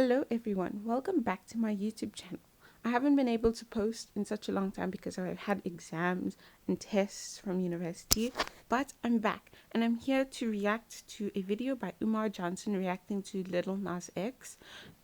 Hello everyone, welcome back to my YouTube channel. I haven't been able to post in such a long time because I've had exams and tests from university, but I'm back and I'm here to react to a video by Umar Johnson reacting to Lil Nas X.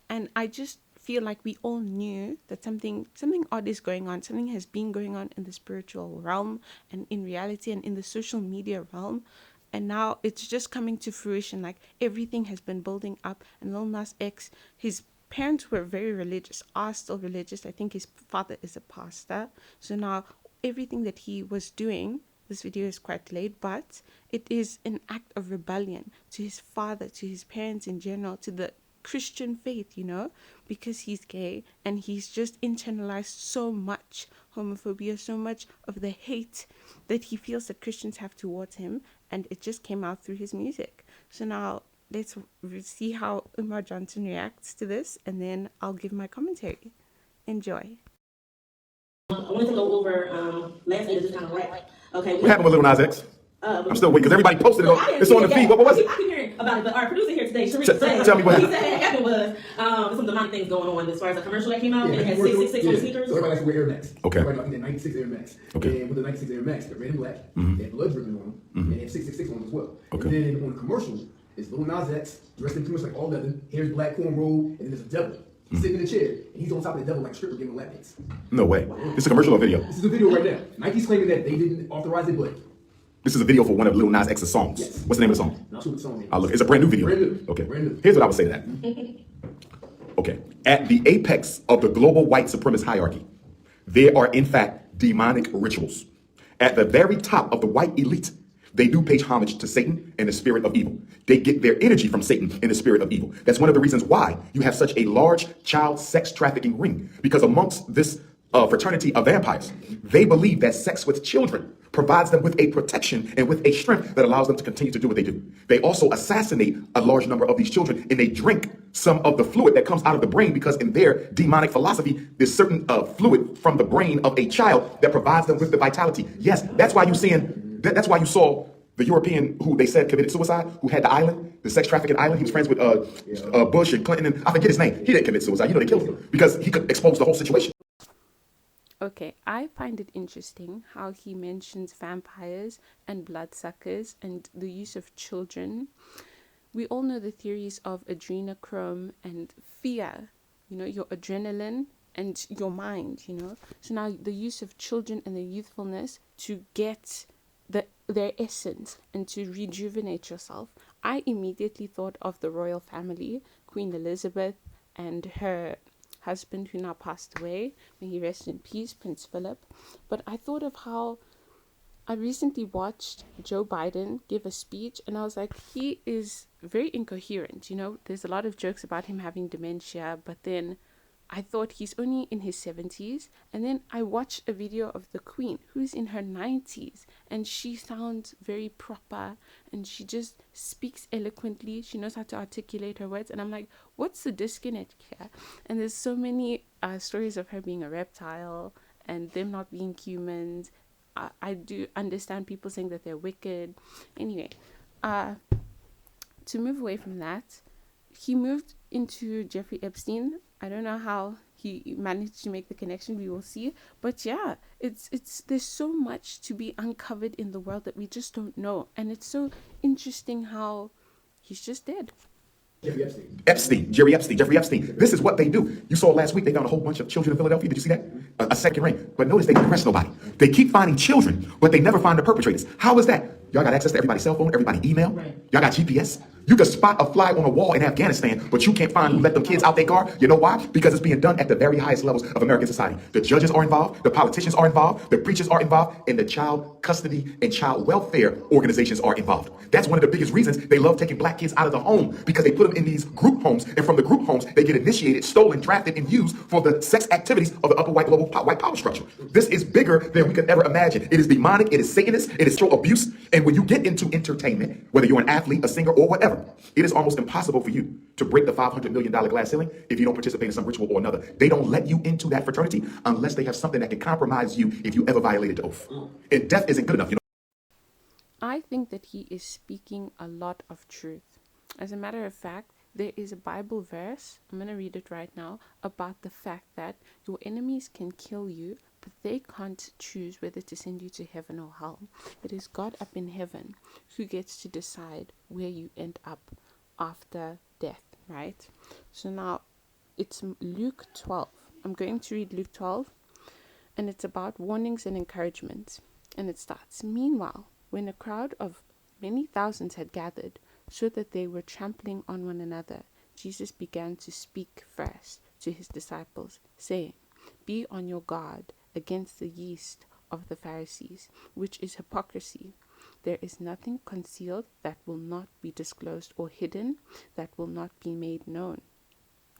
And I just feel like we all knew that something odd is going on, something has been going on in the spiritual realm and in reality and in the social media realm. And now it's just coming to fruition. Like everything has been building up. And Lil Nas X, his parents were very religious, are still religious. I think his father is a pastor. So now everything that he was doing, this video is quite late, but it is an act of rebellion to his father, to his parents in general, to the Christian faith, because he's gay and he's just internalized so much homophobia, so much of the hate that he feels that Christians have towards him, and it just came out through his music. So now let's see how Umar Johnson reacts to this, and then I'll give my commentary. Enjoy. I wanted to go over last night, just kind of rap. Okay. What happened with Lil Nas X? I'm still waiting because everybody posted it. It's on the feed. What was it? I keep hearing about it, but our producer here today, Sharif, tell me what he said happened was some demonic things going on as far as a commercial that came out, and it had 666 on sneakers. So everybody likes to wear Air Max. Okay. Everybody likes the 96 Air Max. Okay. And with the 96 Air Max, they're red and black. They have blood dripping on them. And they have 666 on them as well. Okay. And then on the commercial, it's Lil Nas X, dressed in pretty much like all leather, hair's black, cornrow, and then there's a devil. He's sitting in a chair, and he's on top of the devil like a stripper giving lap dance. No way. This is a commercial or video? This is a video right now. Nike's claiming that they didn't authorize it, but This is a video for one of Lil Nas X's songs. Yes. What's the name of the song? not sure what the song is. I'll look. It's a brand new video. Brand new. Okay. Brand new. Here's what I would say to that. Okay. At the apex of the global white supremacist hierarchy, there are in fact demonic rituals. At the very top of the white elite, they do pay homage to Satan and the spirit of evil. They get their energy from Satan and the spirit of evil. That's one of the reasons why you have such a large child sex trafficking ring. Because amongst this fraternity of vampires, they believe that sex with children provides them with a protection and with a strength that allows them to continue to do what they do. They also assassinate a large number of these children, and they drink some of the fluid that comes out of the brain, because in their demonic philosophy, there's certain fluid from the brain of a child that provides them with the vitality. Yes, that's why that's why you saw the European who they said committed suicide, who had the island, the sex trafficking island. He was friends with Bush and Clinton, and I forget his name. He didn't commit suicide. They killed him because he could expose the whole situation. Okay, I find it interesting how he mentions vampires and bloodsuckers and the use of children. We all know the theories of adrenochrome and fear, your adrenaline and your mind, So now the use of children and their youthfulness to get their essence and to rejuvenate yourself. I immediately thought of the royal family, Queen Elizabeth and her husband who now passed away, may he rest in peace, Prince Philip. But I thought of how I recently watched Joe Biden give a speech, and I was like, he is very incoherent. There's a lot of jokes about him having dementia, but then I thought he's only in his 70s. And then I watched a video of the Queen, who's in her 90s, and she sounds very proper and she just speaks eloquently. She knows how to articulate her words. And I'm like, what's the disconnect here? And there's so many stories of her being a reptile and them not being humans. I do understand people saying that they're wicked. Anyway, to move away from that, he moved into Jeffrey Epstein. I don't know how he managed to make the connection. We will see. But yeah, it's there's so much to be uncovered in the world that we just don't know. And it's so interesting how he's just dead. Jeffrey Epstein. Jeffrey Epstein. This is what they do. You saw last week they found a whole bunch of children in Philadelphia. Did you see that? A second ring. But notice they didn't arrest nobody. They keep finding children, but they never find the perpetrators. How is that? Y'all got access to everybody's cell phone, everybody's email. Y'all got GPS. You can spot a fly on a wall in Afghanistan, but you can't find who let them kids out their car. You know why? Because it's being done at the very highest levels of American society. The judges are involved, the politicians are involved, the preachers are involved, and the child custody and child welfare organizations are involved. That's one of the biggest reasons they love taking black kids out of the home, because they put them in these group homes, and from the group homes, they get initiated, stolen, drafted, and used for the sex activities of the upper white global white power structure. This is bigger than we could ever imagine. It is demonic, it is Satanist, it is sexual abuse, and when you get into entertainment, whether you're an athlete, a singer, or whatever, it is almost impossible for you to break the $500 million glass ceiling if you don't participate in some ritual or another. They don't let you into that fraternity unless they have something that can compromise you if you ever violated the oath. And death isn't good enough, I think that he is speaking a lot of truth. As a matter of fact, There is a Bible verse, I'm going to read it right now, about the fact that your enemies can kill you, but they can't choose whether to send you to heaven or hell. It is God up in heaven who gets to decide where you end up after death, right? So now it's Luke 12. I'm going to read Luke 12, and it's about warnings and encouragements. And it starts, "Meanwhile, when a crowd of many thousands had gathered, so that they were trampling on one another, Jesus began to speak first to his disciples, saying, 'Be on your guard against the yeast of the Pharisees, which is hypocrisy. There is nothing concealed that will not be disclosed, or hidden that will not be made known.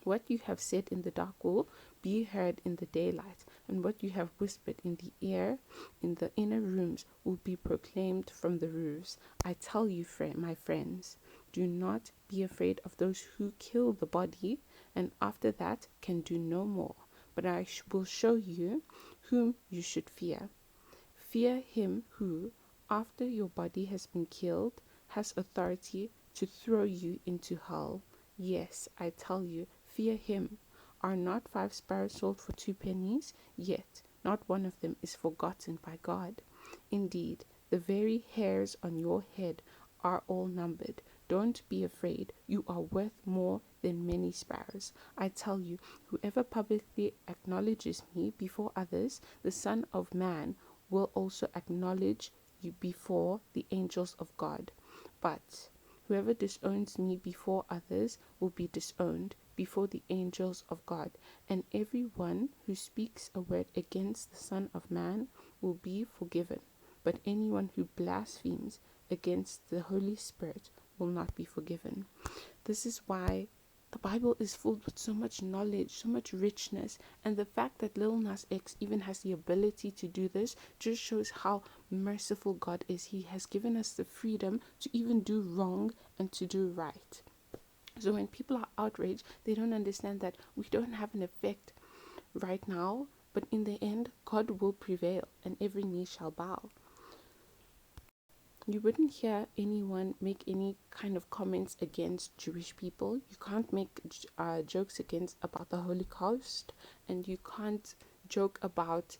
What you have said in the dark will be heard in the daylight, and what you have whispered in the ear in the inner rooms will be proclaimed from the roofs. I tell you, my friends, do not be afraid of those who kill the body, and after that can do no more. But I will show you whom you should fear. Fear him who, after your body has been killed, has authority to throw you into hell. Yes, I tell you, fear him. Are not 5 sparrows sold for 2 pennies? Yet not one of them is forgotten by God. Indeed, the very hairs on your head are all numbered. Don't be afraid. You are worth more than many sparrows. I tell you, whoever publicly acknowledges me before others, the Son of Man will also acknowledge you before the angels of God. But whoever disowns me before others will be disowned before the angels of God. And everyone who speaks a word against the Son of Man will be forgiven. But anyone who blasphemes against the Holy Spirit will not be forgiven.'" This is why the Bible is filled with so much knowledge, so much richness, and the fact that Lil Nas X even has the ability to do this just shows how merciful God is. He has given us the freedom to even do wrong and to do right. So when people are outraged, they don't understand that we don't have an effect right now, but in the end, God will prevail and every knee shall bow. You wouldn't hear anyone make any kind of comments against Jewish people. You can't make jokes about the Holocaust, and you can't joke about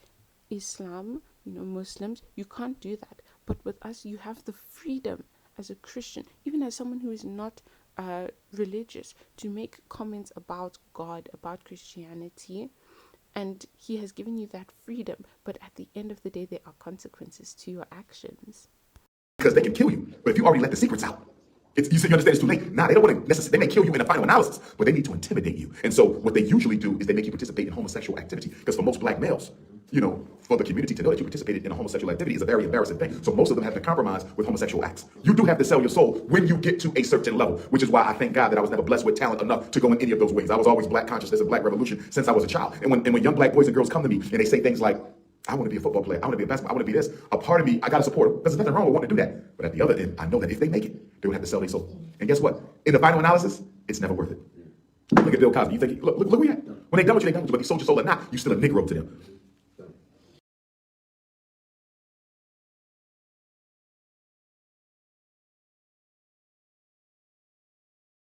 Islam, Muslims. You can't do that. But with us, you have the freedom as a Christian, even as someone who is not religious, to make comments about God, about Christianity, and he has given you that freedom. But at the end of the day, there are consequences to your actions. Because they can kill you. But if you already let the secrets out, you understand it's too late. Nah, they don't want to necessarily, they may kill you in the final analysis, but they need to intimidate you. And so what they usually do is they make you participate in homosexual activity. Because for most black males, for the community to know that you participated in a homosexual activity is a very embarrassing thing. So most of them have to compromise with homosexual acts. You do have to sell your soul when you get to a certain level, which is why I thank God that I was never blessed with talent enough to go in any of those ways. I was always black consciousness and black revolution since I was a child. And when young black boys and girls come to me and they say things like, I want to be a football player, I want to be a basketball, I want to be this, a part of me, I got to support them. Because there's nothing wrong with wanting to do that. But at the other end, I know that if they make it, they would have to sell their soul. And guess what? In the final analysis, it's never worth it. Look at Bill Cosby. You think, look where you at. When they done with you, they done with you. But you sold your soul or not, you still a Negro to them.